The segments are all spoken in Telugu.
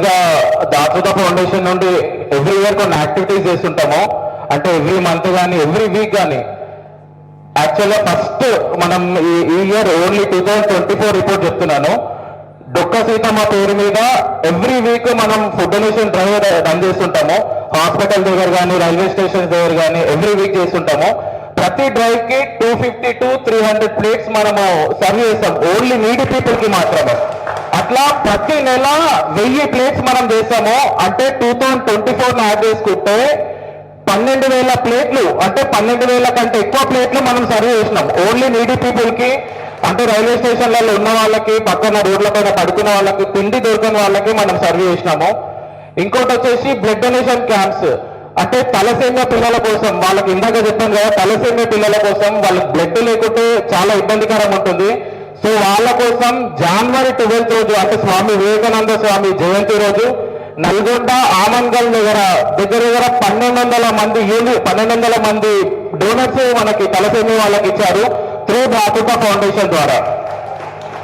యాక్చువల్గా దాతృత ఫౌండేషన్ నుండి ఎవ్రీ ఇయర్ కొన్ని యాక్టివిటీస్ చేస్తుంటాము. అంటే ఎవ్రీ మంత్ కానీ ఎవ్రీ వీక్ కానీ. యాక్చువల్గా ఫస్ట్ మనం ఈ ఇయర్ ఓన్లీ 2024 రిపోర్ట్ చెప్తున్నాను. డొక్క సీతమ్మ పేరు మీద ఎవ్రీ వీక్ మనం ఫుడ్ డొనేషన్ డ్రైవ్ రన్ చేస్తుంటాము. హాస్పిటల్ దగ్గర కానీ రైల్వే స్టేషన్ దగ్గర కానీ ఎవ్రీ వీక్ చేస్తుంటాము. ప్రతి డ్రైవ్ కి 250 to 300 ప్లేట్స్ మనము సర్వ్ చేస్తాం, ఓన్లీ నీడీ పీపుల్ కి మాత్రమే. అట్లా ప్రతి నెల 1000 ప్లేట్స్ మనం చేస్తాము. అంటే 2024 యాడ్ చేసుకుంటే 12,000 ప్లేట్లు, అంటే 12,000 కంటే ఎక్కువ ప్లేట్లు మనం సర్వ్ చేసినాం ఓన్లీ నీడీ పీపుల్ కి. అంటే రైల్వే స్టేషన్లలో ఉన్న వాళ్ళకి, పక్కన రోడ్ల పైన పడుకున్న వాళ్ళకి, తిండి దొరకని వాళ్ళకి మనం సర్వ్ చేసినాము. ఇంకోటి వచ్చేసి బ్లడ్ డొనేషన్ క్యాంప్స్. అంటే తలసేమియా పిల్లల కోసం, వాళ్ళకి ఇందాక చెప్పాను కదా, తలసేమియా పిల్లల కోసం వాళ్ళకి బ్లడ్ లేకుంటే చాలా ఇబ్బందికరం ఉంటుంది. సో వాళ్ళ కోసం జనవరి 12 రోజు, అంటే స్వామి వివేకానంద స్వామి జయంతి రోజు నల్గొండ ఆమన్గల్ దగ్గర 1200 మంది డోనర్స్ మనకి తలసేమియా వాళ్ళకి ఇచ్చారు త్రూ దాతృత ఫౌండేషన్ ద్వారా.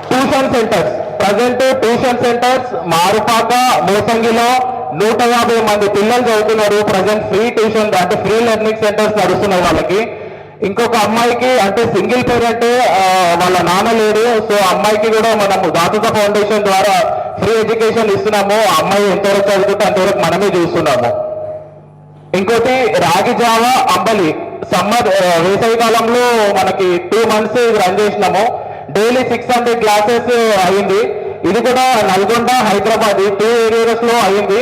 Tuition centres, present tuition centres Marupaka, మోసంగిలో 150 మంది పిల్లలు చదువుతున్నారు. ప్రజెంట్ ఫ్రీ ట్యూషన్, అంటే ఫ్రీ లెర్నింగ్ సెంటర్స్ నడుస్తున్నాయి వాళ్ళకి. ఇంకొక అమ్మాయికి, అంటే సింగిల్ పేరెంట్, వాళ్ళ నాన్న లేడు. సో అమ్మాయికి కూడా మనము దాతృత ఫౌండేషన్ ద్వారా ఫ్రీ ఎడ్యుకేషన్ ఇస్తున్నాము. ఆ అమ్మాయి ఎంతవరకు చదువుతుంటే అంతవరకు మనమే చూస్తున్నాము. ఇంకోటి రాగి జావ అంబలి, సమ్మర్ వేసవి కాలంలో మనకి 2 months రన్ చేసినాము. డైలీ 600 క్లాసెస్ అయింది. ఇది కూడా నల్గొండ, హైదరాబాద్ ఈ 2 areas లో అయింది.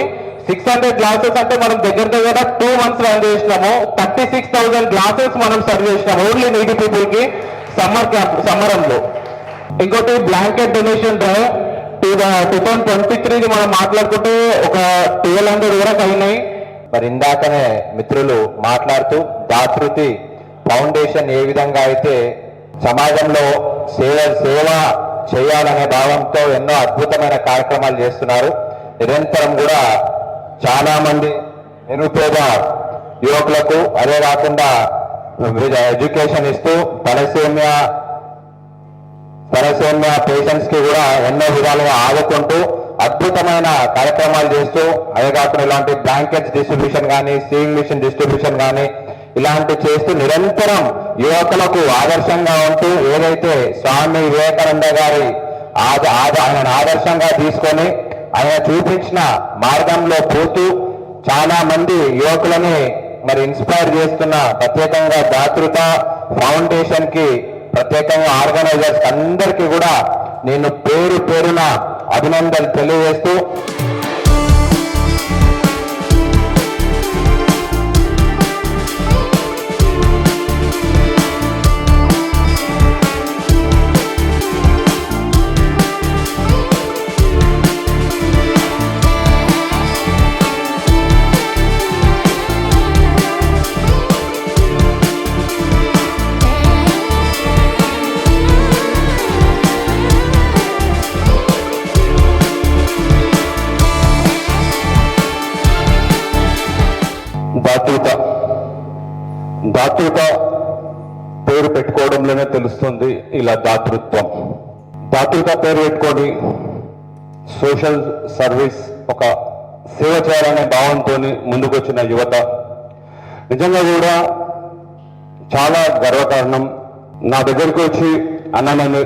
600 క్లాసెస్ అంటే మనం దగ్గర 2 months రన్ చేసినాము. 36,000 క్లాసెస్ మనం సర్వ్ చేసినాము ఓన్లీ నీడీ పీపుల్ కి సమ్మరంలో. ఇంకోటి బ్లాంకెట్ డొనేషన్ డ్రైవ్ 2023 మనం మాట్లాడుకుంటే ఒక 1200 వరకు అయినాయి. మరి ఇందాకనే మిత్రులు మాట్లాడుతూ దాతృతి ఫౌండేషన్ ఏ విధంగా అయితే సమాజంలో సేవ చేయాలనే భావంతో ఎన్నో అద్భుతమైన కార్యక్రమాలు చేస్తున్నారు. నిరంతరం కూడా చాలా మంది నిరుపేద యువకులకు, అదే కాకుండా ఎడ్యుకేషన్ ఇస్తూ తలసేమియా పేషెంట్స్ కి కూడా ఎన్నో విధాలుగా ఆదుకుంటూ అద్భుతమైన కార్యక్రమాలు చేస్తూ, అదే కాకుండా ఇలాంటి బ్లాంకెట్స్ డిస్ట్రిబ్యూషన్ కానీ, సీయింగ్ మిషన్ డిస్ట్రిబ్యూషన్ కానీ ఇలాంటి చేస్తూ నిరంతరం యువకులకు ఆదర్శంగా ఉంటూ, ఏదైతే స్వామి వివేకానంద గారి ఆయన ఆదర్శంగా తీసుకొని ఆయన చూపించిన మార్గంలో పోతూ చాలా మంది యువకులని మరి ఇన్స్పైర్ చేస్తున్న ప్రత్యేకంగా దాతృత ఫౌండేషన్ కి, ప్రత్యేకంగా ఆర్గనైజర్స్ అందరికీ కూడా నేను పేరు పేరున అభినందనలు తెలియజేస్తూ, దాతృత పేరు పెట్టుకోవడంలోనే తెలుస్తుంది ఇలా దాతృత్వం. దాతృత పేరు పెట్టుకొని సోషల్ సర్వీస్, ఒక సేవ చేయాలనే భావంతో ముందుకొచ్చిన యువత నిజంగా కూడా చాలా గర్వకారణం. నా దగ్గరికి వచ్చి అన్న నేను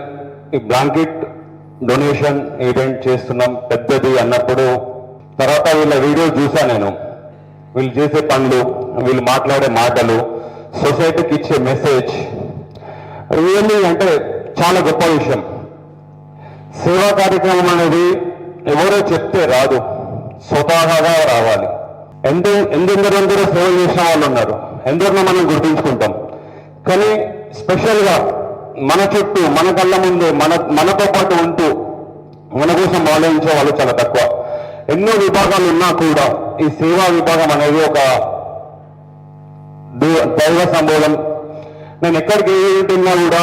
ఈ బ్లాంకెట్ డొనేషన్ ఈవెంట్ చేస్తున్నాం పెద్దది అన్నప్పుడు, తర్వాత వీళ్ళ వీడియో చూసా నేను. వీళ్ళు చేసే పనులు, వీళ్ళు మాట్లాడే మాటలు, సొసైటీకి ఇచ్చే మెసేజ్ రియల్లీ అంటే చాలా గొప్ప విషయం. సేవా కార్యక్రమం అనేది ఎవరో చెప్తే రాదు, స్వతహాగా రావాలి. ఎందరో సేవ చేసిన వాళ్ళు ఉన్నారు, ఎందరినో మనం గుర్తించుకుంటాం. కానీ స్పెషల్గా మన చుట్టూ, మన కళ్ళ ముందు, మనతో పాటు ఉంటూ మన కోసం ఆలోచించే వాళ్ళు చాలా తక్కువ. ఎన్నో విభాగాలు ఉన్నా కూడా ఈ సేవా విభాగం అనేది ఒక దైవ సంబోధం. నేను ఎక్కడికి వెళ్ళినా కూడా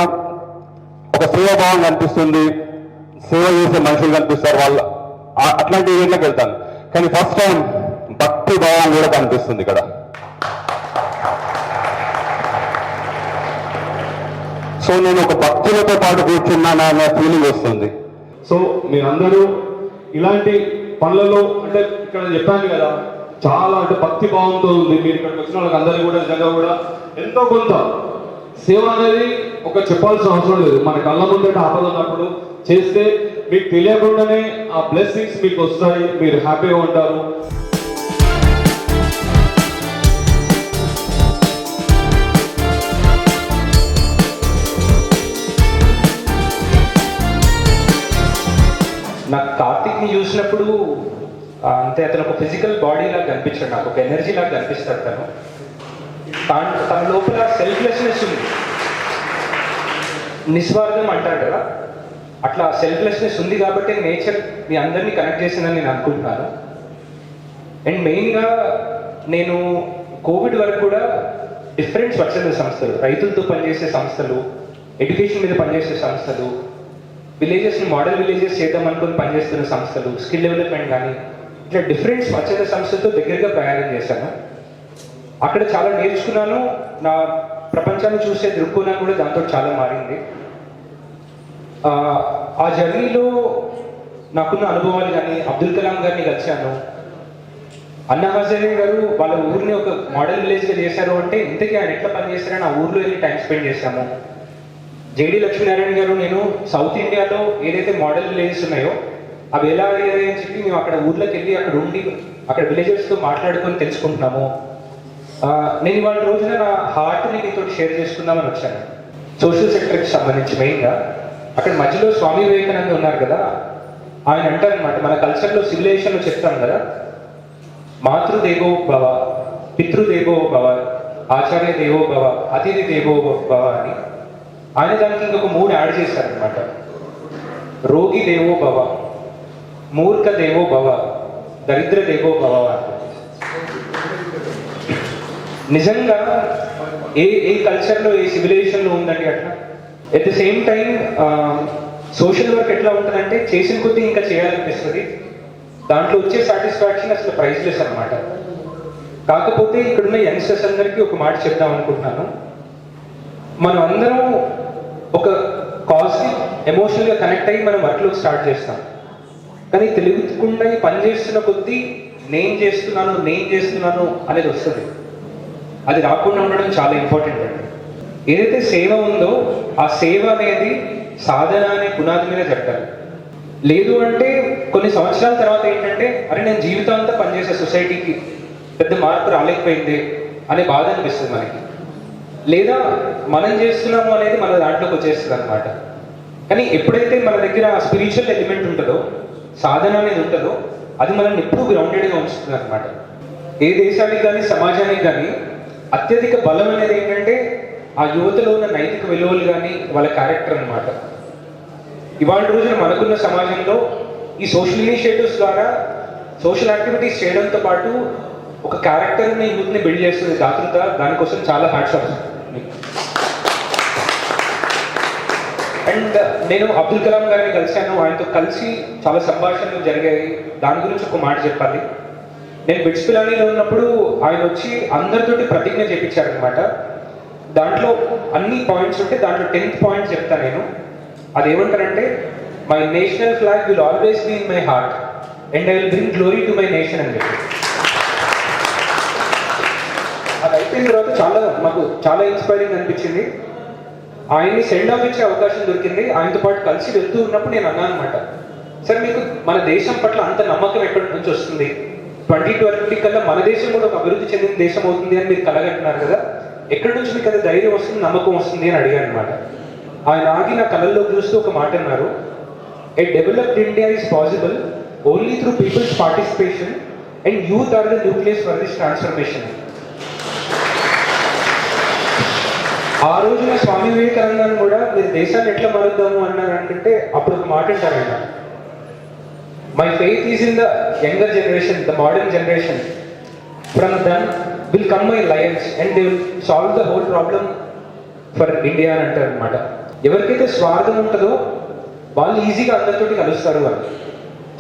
ఒక సేవాభావం కనిపిస్తుంది, సేవ చేసే మనుషులు కనిపిస్తారు వాళ్ళు, అట్లాంటి ఈవెంట్లకు వెళ్తాను. కానీ ఫస్ట్ టైం భక్తి భావం కూడా కనిపిస్తుంది ఇక్కడ. సో నేను ఒక భక్తులతో పాటు కూర్చున్నాను అనే ఫీలింగ్ వస్తుంది. సో మీరందరూ ఇలాంటి పనులలో అంటే ఇక్కడ చెప్పాను కదా, చాలా అంటే భక్తి భావంతో ఉంది. మీరు ఇక్కడికి వచ్చిన వాళ్ళకి అందరికీ కూడా నిజంగా కూడా ఎంతో కొంత సేవ అనేది ఒక చెప్పాల్సిన అవసరం లేదు. మన కళ్ళ ముందట ఆపద ఉన్నప్పుడు చేస్తే మీకు తెలియకుండానే ఆ బ్లెస్సింగ్స్ మీకు వస్తాయి, మీరు హ్యాపీగా ఉంటారు. నాకు కార్తిక్ని చూసినప్పుడు అంతే, అతను ఒక ఫిజికల్ బాడీ లాగా కనిపించాడు, నాకు ఒక ఎనర్జీ లాగా కనిపిస్తాడు. తన లోపల సెల్ఫ్లెస్నెస్ ఉంది, నిస్వార్థం అంటారు కదా, అట్లా సెల్ఫ్లెస్నెస్ ఉంది కాబట్టి నేచర్ మీ అందరినీ కనెక్ట్ చేసిందని నేను అనుకుంటున్నాను. అండ్ మెయిన్గా నేను కోవిడ్ వరకు కూడా డిఫరెంట్ స్వచ్ఛంద సంస్థలు, రైతులతో పనిచేసే సంస్థలు, ఎడ్యుకేషన్ మీద పనిచేసే సంస్థలు, విలేజెస్ని మోడల్ విలేజెస్ చేద్దాం అనుకుని పనిచేస్తున్న సంస్థలు, స్కిల్ డెవలప్మెంట్ కానీ ఇట్లా డిఫరెంట్ స్వచ్ఛంద సంస్థలతో దగ్గరగా ప్రయాణం చేశాను. అక్కడ చాలా నేర్చుకున్నాను. నా ప్రపంచాన్ని చూసే దృక్కోణం కూడా దాంతో చాలా మారింది. ఆ జర్నీలో నాకున్న అనుభవాలు కానీ, అబ్దుల్ కలాం గారిని కలిశాను. అన్నా హజారే గారు వాళ్ళ ఊరిని ఒక మోడల్ విలేజ్గా చేశారు అంటే ఇంతకీ ఆయన ఎట్లా పనిచేశారని ఆ ఊర్లో వెళ్ళి టైం స్పెండ్ చేశాము. జేడి లక్ష్మీనారాయణ గారు నేను సౌత్ ఇండియాలో ఏదైతే మోడల్ విలేజెస్ ఉన్నాయో అవి ఎలా అయ్యాయి అని చెప్పి మేము అక్కడ ఊర్లోకి వెళ్ళి అక్కడ ఉండి అక్కడ విలేజెస్తో మాట్లాడుకొని తెలుసుకుంటున్నాము. నేను ఇవాళ రోజున నా హార్ట్ని మీతో షేర్ చేసుకుందామని వచ్చాను. సోషల్ సెక్టర్కి సంబంధించి మెయిన్గా అక్కడ మధ్యలో స్వామి వివేకానంద ఉన్నారు కదా, ఆయన అంటారనమాట, మన కల్చర్లో సివిలైజేషన్లో చెప్తాం కదా, మాతృదేవో భవ, పితృదేవో భవ, ఆచార్య దేవో భవ, అతిథి దేవో భవ అని. ఆయన దానికి ఇంకొక 3 యాడ్ చేశారనమాట. రోగి దేవో భవ, మూర్ఖ దేవో భవ, దరిద్ర దేవో భవ. నిజంగా ఏ కల్చర్లో ఏ సివిలైజేషన్లో ఉందండి అట్లా. At the same time social work ఎట్లా ఉంటుందంటే చేసిన కొద్దీ ఇంకా చేయాలనిపిస్తుంది, దాంట్లో వచ్చే సాటిస్ఫాక్షన్ అసలు ప్రైస్లెస్ అనమాట. కాకపోతే ఇక్కడున్న యంగ్స్టర్స్ అందరికీ ఒక మాట చెప్దాం అనుకుంటున్నాను. మనం అందరం ఒక కాజ్కి ఎమోషనల్గా కనెక్ట్ అయ్యి మనం వర్క్లో స్టార్ట్ చేస్తాం, కానీ తెలియకుండా ఈ పని చేస్తున్న కొద్దీ నేను చేస్తున్నాను అనేది వస్తుంది. అది రాకుండా ఉండడం చాలా ఇంపార్టెంట్ అండి. ఏదైతే సేవ ఉందో ఆ సేవ అనేది సాధన అనే పునాది మీద జరగాలి. లేదు అంటే కొన్ని సంవత్సరాల తర్వాత ఏంటంటే అరే నేను జీవితాంతా పనిచేసే సొసైటీకి పెద్ద మార్పు రాలేకపోయింది అనే బాధ అనిపిస్తుంది మనకి. లేదా మనం చేస్తున్నాము అనేది మన దాంట్లోకి వచ్చేస్తుంది అనమాట. కానీ ఎప్పుడైతే మన దగ్గర ఆ స్పిరిచువల్ ఎలిమెంట్ ఉంటుందో, సాధన అనేది ఉంటుందో, అది మనల్ని ఎప్పుడూ గ్రౌండెడ్గా ఉంచుతుంది అనమాట. ఏ దేశానికి కానీ సమాజానికి కానీ అత్యధిక బలం అనేది ఏంటంటే ఆ యువతలో ఉన్న నైతిక విలువలు కానీ వాళ్ళ క్యారెక్టర్ అనమాట. ఇవాళ రోజున మనకున్న సమాజంలో ఈ సోషల్ ఇనిషియేటివ్స్ ద్వారా సోషల్ యాక్టివిటీస్ చేయడంతో పాటు ఒక క్యారెక్టర్ని యూత్ని బిల్డ్ చేస్తుంది దాతృత. దానికోసం చాలా హ్యాట్స్ ఆఫ్. అండ్ నేను అబ్దుల్ కలాం గారిని కలిశాను, ఆయనతో కలిసి చాలా సంభాషణలు జరిగాయి. దాని గురించి ఒక మాట చెప్పాలి. నేను బిట్స్ పిలానీలో ఉన్నప్పుడు ఆయన వచ్చి అందరితోటి ప్రతిజ్ఞ చేయించారనమాట. దాంట్లో అన్ని పాయింట్స్ ఉంటే దాంట్లో 10th పాయింట్ చెప్తాను నేను. అదేమంటారంటే, my national flag will always be in my heart and I will bring glory to my nation అని చెప్పి. అది అయిపోయిన తర్వాత మాకు చాలా ఇన్స్పైరింగ్ అనిపించింది. ఆయన్ని సెండ్ ఆఫ్ ఇచ్చే అవకాశం దొరికింది. ఆయనతో పాటు కలిసి వెళ్తూ ఉన్నప్పుడు నేను అన్నాను అనమాట, సార్ మీకు మన దేశం పట్ల అంత నమ్మకం ఎక్కడి నుంచి వస్తుంది? 2020 కల్లా మన దేశం కూడా ఒక అభివృద్ధి చెందిన దేశం అవుతుంది అని మీరు కలగంటున్నారు కదా, ఎక్కడి నుంచి మీకు అది ధైర్యం వస్తుంది, నమ్మకం వస్తుంది అని అడిగాను అనమాట. ఆయన ఆగి నా కళ్ళల్లో చూస్తూ ఒక మాట అన్నారు, a developed India is possible only through people's participation and youth are the nucleus for this transformation. ఆ రోజున స్వామి వివేకానంద కూడా మీరు దేశాన్ని ఎట్లా మారుద్దాము అన్నారంటే అప్పుడు ఒక మాట అంటారు ఆయన, my faith is in the younger generation, the modern generation. From them will come my Lions and they will solve the whole problem for India అని అంటారు అనమాట. ఎవరికైతే స్వార్థం ఉంటుందో వాళ్ళు ఈజీగా అందరితోటి కలుస్తారు. వాళ్ళు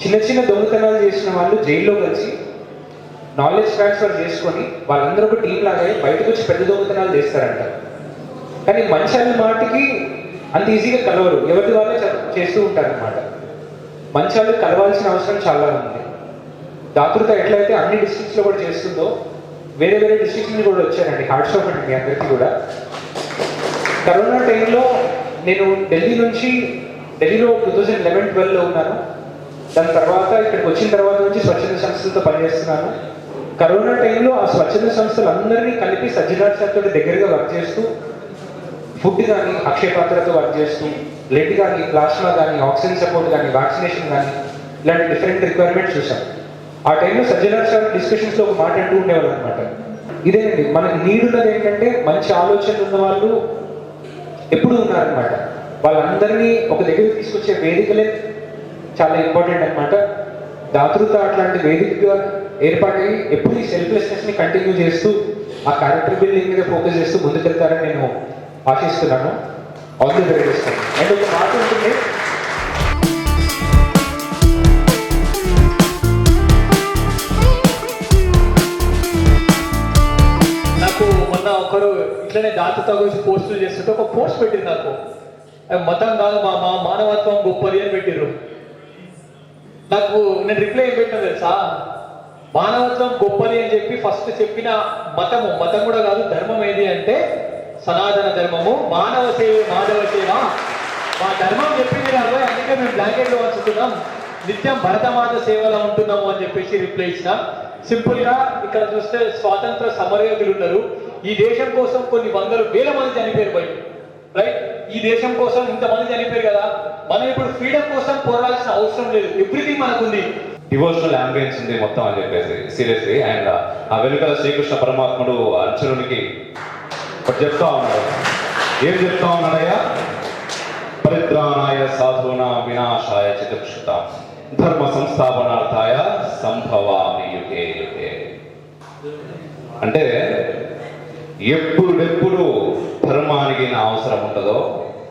చిన్న చిన్న దొంగతనాలు చేసిన వాళ్ళు జైల్లో కలిసి నాలెడ్జ్ ట్రాన్స్ఫర్ చేసుకొని వాళ్ళందరూ ఒక టీం లాగా బయటకు వచ్చి పెద్ద దొంగతనాలు చేస్తారంట. కానీ మంచాల మాటికి అంత ఈజీగా కలవరు, ఎవరి వాళ్ళే చేస్తూ ఉంటారనమాట. మంచాలు కలవాల్సిన అవసరం చాలా ఉంది. దాతృత ఎట్లయితే అన్ని డిస్ట్రిక్ట్స్లో కూడా చేస్తుందో వేరే వేరే డిస్ట్రిక్ట్స్ నుంచి కూడా వచ్చారండి. హార్ట్స్ ఆఫ్ అండి మీ అందరికీ కూడా. కరోనా టైంలో నేను ఢిల్లీలో 2011-12లో ఉన్నాను. దాని తర్వాత ఇక్కడికి వచ్చిన తర్వాత నుంచి స్వచ్ఛంద సంస్థలతో పనిచేస్తున్నాను. కరోనా టైంలో ఆ స్వచ్ఛంద సంస్థలు అందరినీ కలిపి సజ్జనార్ సార్తో దగ్గరగా వర్క్ చేస్తూ ఫుడ్ కానీ అక్షయ పాత్రతో వర్క్ చేస్తూ బ్లడ్ కానీ ప్లాస్మా కానీ ఆక్సిజన్ సపోర్ట్ కానీ వ్యాక్సినేషన్ కానీ ఇలాంటి డిఫరెంట్ రిక్వైర్మెంట్స్ చూసాం. ఆ టైంలో సజ్జనార్ సార్ డిస్కషన్స్లో ఒక మాట అంటూ ఉండేవాళ్ళు అనమాట. ఇదేనండి మనకి నీడ్ ఉన్నది ఏంటంటే మంచి ఆలోచనలు ఉన్న వాళ్ళు ఎప్పుడూ ఉన్నారనమాట. వాళ్ళందరినీ ఒక దగ్గరికి తీసుకొచ్చే వేదికలే చాలా ఇంపార్టెంట్ అనమాట. దాతృత అట్లాంటి వేదికగా ఏర్పాటై ఎప్పుడు ఈ సెల్ఫ్లెస్నెస్ని కంటిన్యూ చేస్తూ ఆ క్యారెక్టర్ బిల్డింగ్ మీద ఫోకస్ చేస్తూ ముందుకెళ్తారని నేను ఆశిస్తున్నాను. All the very best. And ఒక మాట ఉంటుంది, నాకు మొన్న ఒకరు ఇట్లనే దాతృత గురించి పోస్టులు చేస్తుంటే ఒక పోస్ట్ పెట్టింది నాకు. మతం కాదు మా మానవత్వం గొప్పది అని పెట్టిర్రు. నాకు నేను రిప్లై ఏం పెట్టినా తెలుసా, మానవత్వం గొప్పది అని చెప్పి ఫస్ట్ చెప్పిన మతం కూడా కాదు, ధర్మం ఏది అంటే సనాతన ధర్మము, మానవ సేవ మాధవ సేవ. మా ధర్మం చెప్పింది కాదు, అందుకే మేము బ్లాంకెట్లో వంచుతున్నాం, నిత్యం భరతమాత సేవలో ఉంటున్నాము అని చెప్పేసి రిప్లై ఇచ్చిన. సింపుల్ గా ఇక్కడ చూస్తే స్వాతంత్ర సమరయోధులు ఉన్నారు. ఈ దేశం కోసం కొన్ని వందలు వేల మంది చనిపోయారు బయట, రైట్? ఈ దేశం కోసం ఇంతమంది చనిపోయారు కదా, మనం ఇప్పుడు ఫ్రీడమ్ కోసం పోరాడాల్సిన అవసరం లేదు, ఎవ్రీథింగ్ మనకుంది. డివోషనల్ అంబియన్స్ ఉంది మొత్తం అని చెప్పేసి సీరియస్లీ. అండ్ ఆ వెనుకల శ్రీకృష్ణ పరమాత్ముడు అర్జునునికి ఒకటి చెప్తా ఉన్నాడు. ఏం చెప్తా ఉన్నాడయ్యా? పరిత్రాణాయ సాధూన వినాశాయ చతుక్షుత ధర్మ సంస్థాపనార్థాయ సంభవామి యుగే యుగే. అంటే ఎప్పుడెప్పుడు ధర్మానికి నా అవసరం ఉంటుందో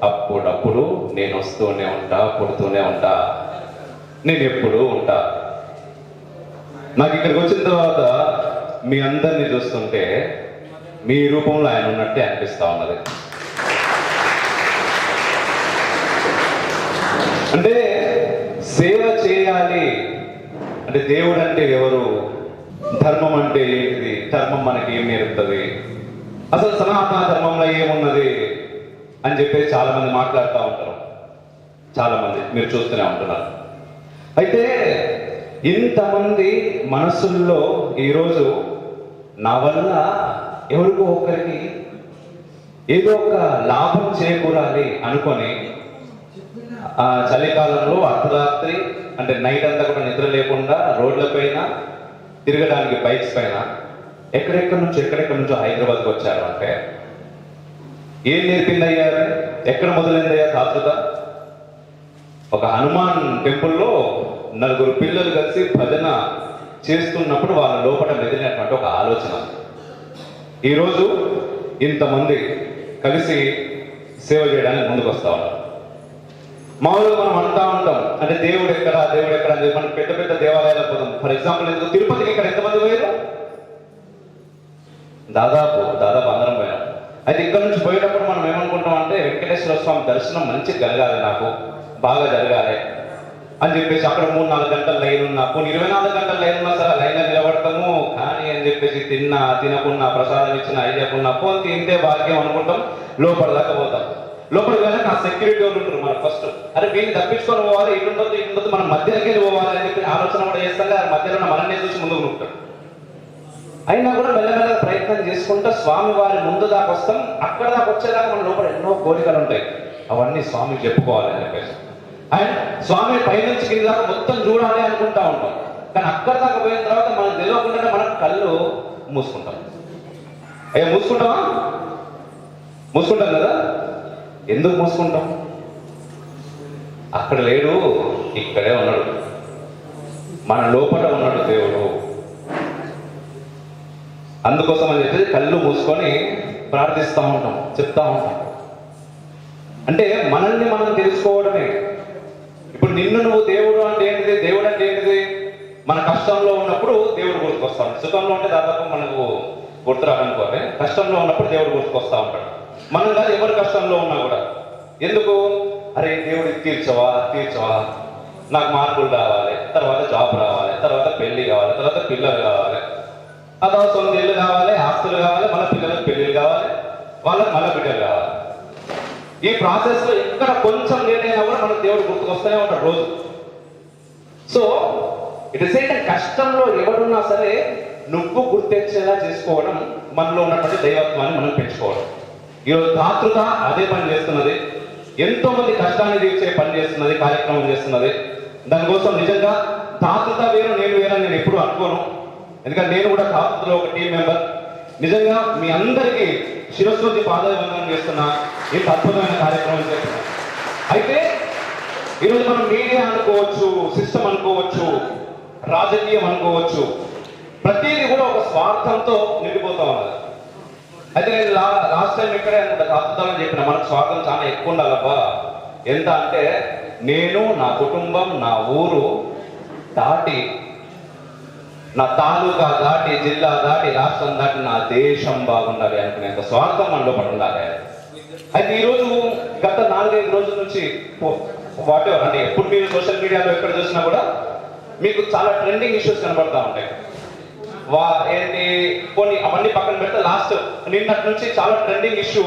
అప్పుడప్పుడు నేను వస్తూనే ఉంటా, పుడుతూనే ఉంటా, నేను ఎప్పుడూ ఉంటా. నాకు ఇక్కడికి వచ్చిన తర్వాత మీ అందరినీ చూస్తుంటే మీ రూపంలో ఆయన ఉన్నట్టే అనిపిస్తా ఉన్నది. అంటే సేవ చేయాలి అంటే దేవుడు అంటే ఎవరు, ధర్మం అంటే ఏంటిది, ధర్మం మనకి ఏం నేర్పుతుంది, అసలు సనాతన ధర్మంలో ఏమున్నది అని చెప్పేసి చాలా మంది మాట్లాడుతూ ఉంటారు. చాలా మంది మీరు చూస్తూనే ఉంటున్నారు. అయితే ఇంతమంది మనసుల్లో ఈరోజు నా వల్ల ఎవరికో ఒకరికి ఏదో ఒక లాభం చేకూరాలి అనుకొని ఆ చలికాలంలో అర్ధరాత్రి అంటే నైట్ అంతా కూడా నిద్ర లేకుండా రోడ్లపైన తిరగడానికి బైక్స్ పైన ఎక్కడెక్కడి నుంచో హైదరాబాద్కి వచ్చారు. అంటే ఏం నేర్పిందయ్యా, ఎక్కడ మొదలైందయ్యా దాతృత? ఒక హనుమాన్ టెంపుల్లో 4 పిల్లలు కలిసి భజన చేస్తున్నప్పుడు వాళ్ళ లోపల మెదిలినటువంటి ఒక ఆలోచన. ఈరోజు ఇంతమంది కలిసి సేవ చేయడానికి ముందుకు వస్తా ఉన్నారు. మామూలుగా మనం అంటా ఉంటాం అంటే దేవుడు ఎక్కడ అని చెప్పి మనం పెద్ద పెద్ద దేవాలయాలకు పోతాం. ఫర్ ఎగ్జాంపుల్ ఎందుకు తిరుపతికి ఇక్కడ ఎంతమంది పోయారు? దాదాపు అందరం పోయాం. అయితే ఇక్కడ నుంచి పోయేటప్పుడు మనం ఏమనుకుంటాం అంటే వెంకటేశ్వర స్వామి దర్శనం మంచిగా జరగాలి, నాకు బాగా జరగాలి అని చెప్పేసి అక్కడ 3-4 గంటల లైన్ ఉన్నా, కొన్ని 24 గంటల లైన్ ఉన్నా సరే లైన్లో నిలబడతాము. కానీ అని చెప్పేసి తినకున్నా ప్రసాదం ఇచ్చిన ఐదకున్నా పోతే ఇంతే భాగ్యం అనుకుంటాం. లోపల దాకా పోతాం. లోపలికి వెళ్ళాక ఆ సెక్యూరిటీ వాళ్ళు ఉంటారు మన ఫస్ట్, అరే వీళ్ళు తప్పించుకొని పోవాలి, ఇటుండొద్దు మనం మధ్యలోకి వెళ్ళి పోవాలి అని చెప్పి ఆలోచన కూడా చేస్తాం. ఆ మధ్యలో మనల్ని చూసి ముందుకు నొక్కుతాం. అయినా కూడా మెల్లమెల్లగా ప్రయత్నం చేసుకుంటూ స్వామి వారి ముందు దాకా వస్తాం. అక్కడ దాకా వచ్చేదాకా మన లోపల ఎన్నో కోరికలు ఉంటాయి, అవన్నీ స్వామికి చెప్పుకోవాలని చెప్పేసి. అండ్ స్వామి పైనుంచి కింద దాకా మొత్తం చూడాలి అనుకుంటా ఉంటాం. కానీ అక్కడ దాకా పోయిన తర్వాత మనకు తెలియకుండా మనం కళ్ళు మూసుకుంటాం. అయ్యా మూసుకుంటాం కదా. ఎందుకు మూసుకుంటాం? అక్కడ లేడు, ఇక్కడే ఉన్నాడు, మన లోపల ఉన్నాడు దేవుడు. అందుకోసం అని చెప్పేసి కళ్ళు మూసుకొని ప్రార్థిస్తూ ఉంటాం, చెప్తా ఉంటాం. అంటే మనల్ని మనం తెలుసుకోవడమే. ఇప్పుడు నిన్ను నువ్వు దేవుడు అంటే ఏంటిది? మన కష్టంలో ఉన్నప్పుడు దేవుడు గుర్తుకొస్తాడు. సుఖంలో ఉంటే దాదాపు మనకు గుర్తురాడనుకోవాలి. కష్టంలో ఉన్నప్పుడు దేవుడు గుర్తుకొస్తా ఉంటాడు. మనం కాదు ఎవరి కష్టంలో ఉన్నా కూడా. ఎందుకు? అరే దేవుడికి తీర్చవా, నాకు మార్పులు రావాలి, తర్వాత జాబ్ రావాలి, తర్వాత పెళ్లి కావాలి, తర్వాత పిల్లలు కావాలి, ఆ తర్వాత సొంత ఇల్లు కావాలి, ఆస్తులు కావాలి, మళ్ళీ పిల్లలకు పెళ్లిళ్ళు కావాలి, వాళ్ళకి మళ్ళీ బిడ్డలు కావాలి. ఈ ప్రాసెస్ లో ఎక్కడ కొంచెం లేట్ అయినా కూడా మనకు దేవుడు గుర్తుకొస్తూనే ఉంటాడు రోజు. సో ఇట్ ఇస్ ఏంటంటే కష్టంలో ఎవడున్నా సరే నువ్వు గుర్తించేలా చేసుకోవడం మనలో ఉన్నటువంటి దైవత్వాన్ని మనం పెంచుకోవడం. ఈరోజు దాతృత అదే పని చేస్తున్నది, ఎంతో మంది కష్టాన్ని తీర్చే పని చేస్తున్నది, కార్యక్రమం చేస్తున్నది. దానికోసం నిజంగా దాతృత వేరు నేను వేరని నేను ఎప్పుడు అనుకోను. ఎందుకంటే నేను కూడా దాతృతలో ఒక టీం మెంబర్. నిజంగా మీ అందరికీ శిరస్సుకి పాదాభివందనం చేస్తున్నా, ఇంత అద్భుతమైన కార్యక్రమం చేస్తున్నా. అయితే ఈరోజు మనం మీడియా అనుకోవచ్చు, సిస్టమ్ అనుకోవచ్చు, రాజకీయం అనుకోవచ్చు, ప్రతిదీ కూడా ఒక స్వార్థంతో నిండిపోతా ఉన్నది. అయితే నేను లాస్ట్ టైం ఇక్కడే అనుకుంటా దాతృత్వం చెప్పిన మనకు స్వార్థం చాలా ఎక్కువ ఉండాలబ్బా. ఎంత అంటే నేను నా కుటుంబం నా ఊరు దాటి, నా తాలూకా దాటి, జిల్లా దాటి, రాష్ట్రం దాటి నా దేశం బాగుండాలి అనుకునేంత స్వార్థం మనలో పడి ఉండాలి. అయితే ఈరోజు గత 4-5 రోజుల నుంచి వాటెవర్ అంటే ఎప్పుడు మీరు సోషల్ మీడియాలో ఎక్కడ చూసినా కూడా మీకు చాలా ట్రెండింగ్ ఇష్యూస్ కనబడతా ఉంటాయి. ఏంటి కొన్ని అవన్నీ పక్కన పెడితే లాస్ట్ నిన్నటి నుంచి చాలా ట్రెండింగ్ ఇష్యూ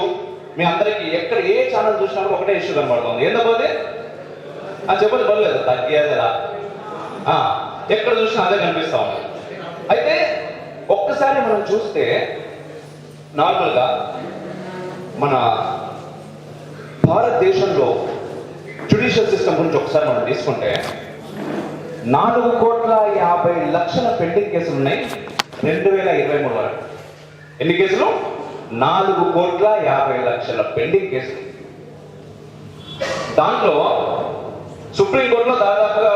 మీ అందరికి ఎక్కడ ఏ ఛానల్ చూసినా కూడా ఒకటే ఇష్యూ కనబడుతుంది. ఏంటపోతే చెప్పదు పర్లేదు తగ్గేదిలా ఎక్కడ చూసినా అదే కనిపిస్తా ఉంది. అయితే ఒక్కసారి మనం చూస్తే నార్మల్గా మన భారతదేశంలో జ్యుడిషియల్ సిస్టమ్ గురించి ఒకసారి మనం తీసుకుంటే 4,50,00,000 పెండింగ్ కేసులు ఉన్నాయి 2023 వరకు. ఎన్ని కేసులు? 4,50,00,000 పెండింగ్ కేసులు. దాంట్లో సుప్రీంకోర్టులో దాదాపుగా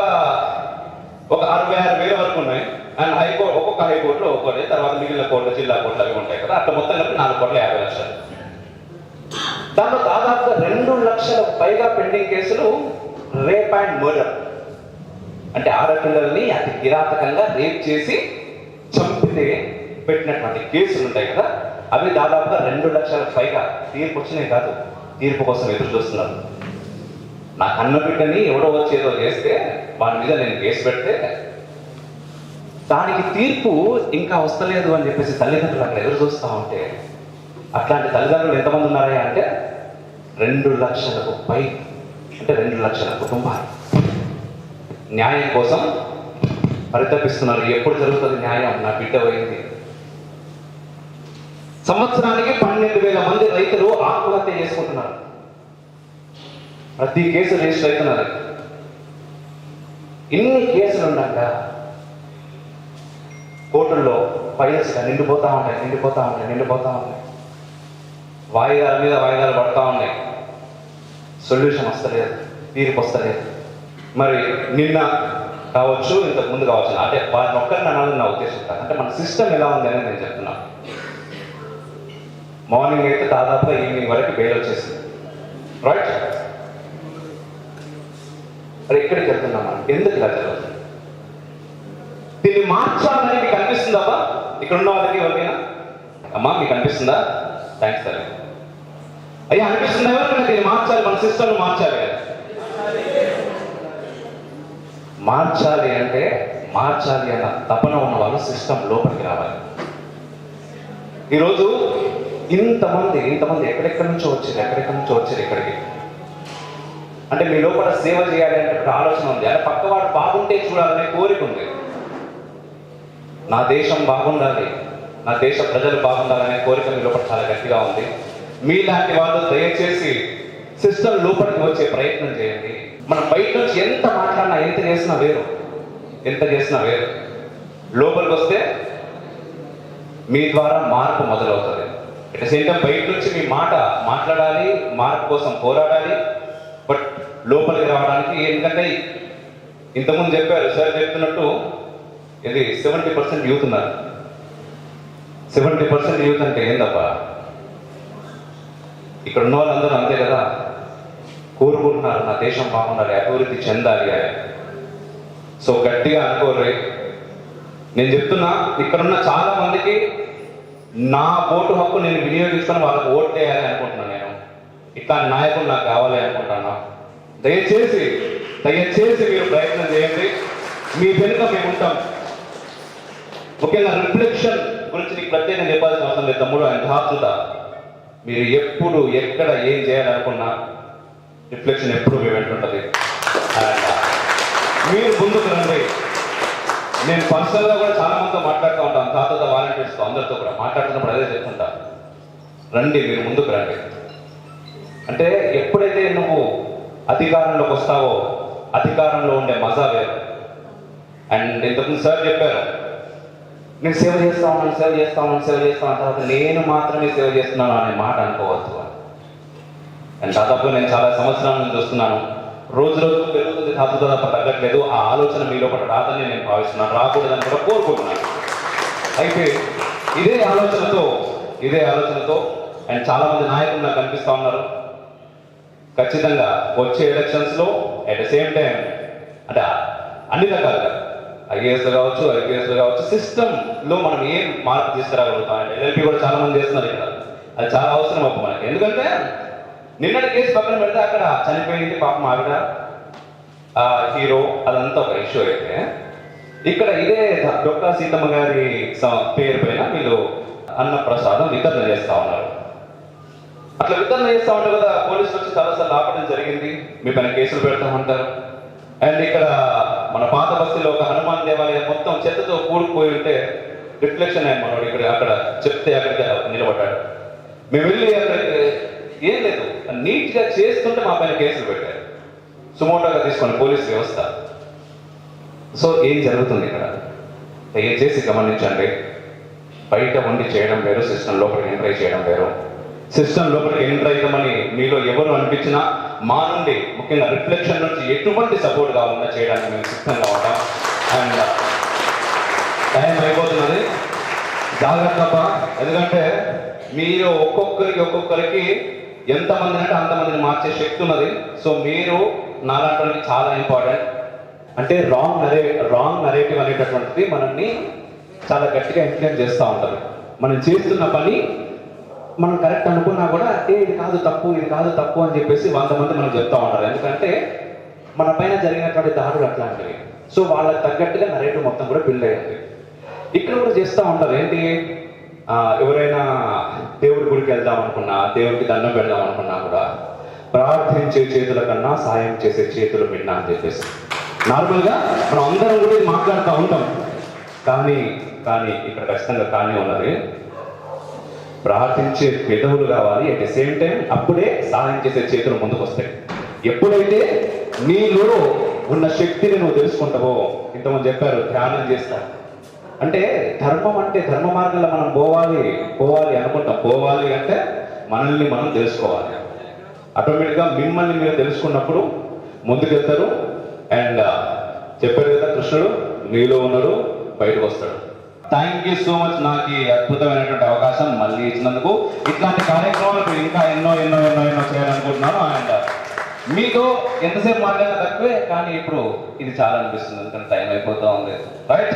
ఒక 66,000 వరకు ఉన్నాయి. అండ్ హైకోర్టు ఒక్కొక్క హైకోర్టులో ఒక్కొక్కటి, తర్వాత మిగిలిన కోర్టు జిల్లా కోర్టులు అవి ఉంటాయి కదా, అట్లా మొత్తం కలిపి 4,50,00,000. దాంట్లో దాదాపుగా 2 లక్షలకు పైగా పెండింగ్ కేసులు రేప్ అండ్ మర్డర్, అంటే ఆడపిల్లల్ని అతి కిరాతకంగా రేప్ చేసి చంపితే పెట్టినటువంటి కేసులు ఉంటాయి కదా, అవి దాదాపుగా 2 లక్షలకు పైగా. తీర్పు వచ్చినాయి కాదు, తీర్పు కోసం ఎదురు చూస్తున్నారు. నా కన్న బిడ్డని ఎవడో వచ్చేదో చేస్తే వాడి మీద నేను కేసు పెడితే దానికి తీర్పు ఇంకా వస్తలేదు అని చెప్పేసి తల్లిదండ్రులు అక్కడ ఎదురు చూస్తూ ఉంటే, అట్లాంటి తల్లిదండ్రులు ఎంతమంది ఉన్నారా అంటే 2 లక్షలకు పై, అంటే 2 లక్షల కుటుంబాలు న్యాయం కోసం పరితపిస్తున్నారు. ఎప్పుడు జరుగుతుంది న్యాయం? నా బిడ్డ పోయింది. సంవత్సరానికి 12,000 మంది రైతులు ఆత్మహత్య చేసుకుంటున్నారు. ప్రతి కేసు రిజిస్టర్ అవుతున్నారు. ఇన్ని కేసులు ఉండగా కోర్టుల్లో ఫైల్స్ నిండిపోతా ఉన్నాయి. వాయిదాల మీద వాయిదాలు పడతా ఉన్నాయి. సొల్యూషన్ వస్తలేదు, తీర్పు వస్తలేదు. మరి నిన్న కావచ్చు, ఇంతకు ముందు కావచ్చు, అంటే వారిని ఒక్కరిని అనాలని నా ఉద్దేశం కాదు. అంటే మన సిస్టమ్ ఎలా ఉంది అని నేను చెప్తున్నాను. మార్నింగ్ అయితే దాదాపుగా ఈవినింగ్ వరకు బెయిల్ వచ్చేసింది, రైట్? మరి ఎక్కడికి వెళ్తున్నాం మనం? ఎందుకు ఇలా జరుగుతుంది? దీన్ని మార్చాలని మీకు అనిపిస్తుందా? ఇక్కడ ఉన్న వాళ్ళకి ఎవరికైనా అమ్మా మీకు అనిపిస్తుందా? Thanks sir. అయ్యా అనిపిస్తుందా ఎవరికైనా దీన్ని మార్చాలి, మన సిస్టమ్ మార్చాలి కదా? మార్చాలి అంటే మార్చాలి అన్న తపన ఉన్న వాళ్ళు సిస్టమ్ లోపలికి రావాలి. ఈరోజు ఇంతమంది ఎక్కడెక్కడి నుంచో వచ్చారు ఇక్కడికి. అంటే మీ లోపల సేవ చేయాలి అంటే ఆలోచన ఉంది, అంటే పక్కవాడు బాగుంటే చూడాలనే కోరిక ఉంది. నా దేశం బాగుండాలి, నా దేశ ప్రజలు బాగుండాలనే కోరిక మీ లోపల చాలా గట్టిగా ఉంది. మీలాంటి వాళ్ళు దయచేసి సిస్టమ్ లోపలికి వచ్చే ప్రయత్నం చేయండి. మనం బయట నుంచి ఎంత మాట్లాడినా, ఎంత చేసినా వేరు. లోపలికి వస్తే మీ ద్వారా మార్పు మొదలవుతుంది. ఇట్ సేమ్ టైం బయట నుంచి మీ మాట్లాడాలి, మార్పు కోసం పోరాడాలి. బట్ లోపలికి రావడానికి, ఎందుకంటే ఇంతకుముందు చెప్పారు సార్ చెప్తున్నట్టు, ఇది 70% యూత్ ఉన్నారు. 70% యూత్ అంటే ఏందబ్బా? ఇక్కడ ఉన్న వాళ్ళందరూ అంతే కదా, కోరుకుంటున్నారు నా దేశం బాగుండాలి, అభివృద్ధి చెందాలి అని. సో గట్టిగా అనుకోరు. నేను చెప్తున్నా, ఇక్కడున్న చాలా మందికి నా ఓటు హక్కు నేను వినియోగిస్తాను, వాళ్ళకు ఓటు వేయాలి అనుకుంటున్నాను. నేను ఇట్లాంటి నాయకులు నాకు కావాలి అనుకుంటున్నా. దయచేసి మీరు ప్రయత్నం చేయండి. మీ వెనుక మేము ఉంటాం. ముఖ్యంగా రిఫ్లెక్షన్ గురించి నీకు ప్రత్యేకంగా చెప్పాల్సిన అవసరం లేదు తమ్ముడు. ఆయన హాతుత మీరు ఎప్పుడు ఎక్కడ ఏం చేయాలనుకున్నా రిఫ్లెక్షన్ ఎప్పుడు మీ వెంట ఉంటుంది. మీరు ముందుకు రండి. నేను పర్సనల్గా కూడా చాలా మందితో మాట్లాడుతూ ఉంటాను, తాతతో వాలంటీర్స్తో అందరితో కూడా మాట్లాడుతున్నప్పుడు అదే చెప్తుంటా, రండి మీరు ముందుకు రండి. అంటే ఎప్పుడైతే నువ్వు అధికారంలోకి వస్తావో అధికారంలో ఉండే మజా వేరు. అండ్ ఇంతకుముందు సార్ చెప్పారు, నేను సేవ చేస్తా ఉన్నాను తర్వాత నేను మాత్రమే సేవ చేస్తున్నాను అనే మాట అనుకోవచ్చు. అండ్ దాదాపు నేను చాలా సంవత్సరాల నుంచి చూస్తున్నాను, రోజు రోజు పెరుగుతుంది, తాతతో తప్ప తగ్గట్లేదు. ఆ ఆలోచన మీలో ఒకటి రాదని నేను భావిస్తున్నాను, రాకూడదని కూడా కోరుకుంటున్నాను. అయితే ఇదే ఆలోచనతో అండ్ చాలా మంది నాయకులు నాకు కనిపిస్తూ ఉన్నారు. ఖచ్చితంగా వచ్చే ఎలక్షన్స్లో అట్ ద సేమ్ టైం అంటే అన్ని రకాలుగా ఐఏఎస్లు కావచ్చు సిస్టంలో మనం ఏం మార్పు తీసుకురాగలుగుతాం అంటే ఎల్ఎల్పి కూడా చాలా మంది చేస్తున్నారు ఇక్కడ. అది చాలా అవసరం అప్పు మనకి. ఎందుకంటే నిన్నటి కేసు పక్కన పెడితే అక్కడ చనిపోయింది పాపం ఆవిడ హీరో, అదంతా ఒక ఇష్యూ. అయితే ఇక్కడ ఇదే డొక్కా సీతమ్మ గారి పేరు పైన వీళ్ళు అన్నప్రసాదం వితరణ చేస్తా ఉన్నారు. అట్లా వితరణ చేస్తా ఉంటారు కదా, పోలీసులు వచ్చి చాలాసార్లు ఆపడం జరిగింది, మీ పైన కేసులు పెడతామంటారు. అండ్ ఇక్కడ మన పాత బస్తీలో ఒక హనుమాన్ దేవాలయం మొత్తం చెత్తతో కూడుకుపోయి ఉంటే రిఫ్లెక్షన్ అయ్యి మనోడు అక్కడ చెప్తే అక్కడికి నిలబడ్డాడు. మేము వెళ్ళి అక్కడికి ఏం లేదు నీట్గా చేస్తుంటే మా పైన కేసులు పెట్టారు, సుమోటోగా తీసుకొని పోలీస్ వ్యవస్థ. సో ఏం జరుగుతుంది ఇక్కడ దయచేసి గమనించండి. బయట ఉండి చేయడం వేరు, సిస్టమ్ లోపలికి ఎంటర్ చేయడం వేరు. సిస్టమ్ లోపలికి ఎంటర్ అవుతామని మీలో ఎవరు అనిపించినా మా నుండి ముఖ్యంగా రిఫ్లెక్షన్ నుంచి ఎటువంటి సపోర్ట్ కావాలన్నా చేయడానికి మేము సిద్ధంగా ఉంటాం. అండ్ టైం అయిపోతున్నది, జాగ్రత్త. ఎందుకంటే మీరు ఒక్కొక్కరికి ఎంతమంది అంటే అంతమందిని మార్చే శక్తి ఉన్నది. సో మీరు నాలాంటి చాలా ఇంపార్టెంట్. అంటే రాంగ్ నరేటివ్ అనేటటువంటిది మనల్ని చాలా గట్టిగా ఇన్ఫ్లుయెన్స్ చేస్తూ ఉంటుంది. మనం చేస్తున్న పని మనం కరెక్ట్ అనుకున్నా కూడా ఇది కాదు తప్పు అని చెప్పేసి 100 మంది మనం చెప్తా ఉంటారు. ఎందుకంటే మన పైన జరిగినటువంటి దాడులు అట్లాంటివి. సో వాళ్ళకి తగ్గట్టుగా నరేటివ్ మొత్తం కూడా బిల్డ్ అయ్యింది. ఇక్కడ కూడా చేస్తూ ఉంటారు ఏంటి, ఎవరైనా దేవుడి గుడికి వెళ్దాం అనుకున్నా, దేవుడికి దండం పెడదాం అనుకున్నా కూడా ప్రార్థించే చేతుల కన్నా సాయం చేసే చేతులు విన్నా అని చెప్పేసి నార్మల్గా మనం అందరం కూడా ఇది మాట్లాడుతూ ఉంటాం. కానీ ఇక్కడ ఖచ్చితంగా కానీ ఉన్నది, ప్రార్థించే పెదవులు కావాలి, అట్ ద సేమ్ టైం అప్పుడే సహాయం చేసే చేతులు ముందుకు వస్తాయి. ఎప్పుడైతే నీలో ఉన్న శక్తిని నువ్వు తెలుసుకుంటావో, ఇంతమంది చెప్పారు ధ్యానం చేస్తా అంటే ధర్మం అంటే ధర్మ మార్గంలో మనం పోవాలి అనుకుంటాం. పోవాలి అంటే మనల్ని మనం తెలుసుకోవాలి. ఆటోమేటిక్గా మిమ్మల్ని మీరు తెలుసుకున్నప్పుడు ముందుకెళ్తారు. అండ్ చెప్పారు కదా కృష్ణుడు నీలో ఉన్నాడు, బయటకు వస్తాడు. థ్యాంక్ యూ సో మచ్ నాకు ఈ అద్భుతమైనటువంటి అవకాశం మళ్ళీ ఇచ్చినందుకు. ఇట్లాంటి కార్యక్రమాలు ఇంకా ఎన్నో చేయాలనుకుంటున్నాను. అండ్ మీతో ఎంతసేపు మాట్లాడినా తక్కువే, కానీ ఇప్పుడు ఇది చాలా అనిపిస్తుంది ఎందుకంటే టైం అయిపోతా ఉంది. రైట్.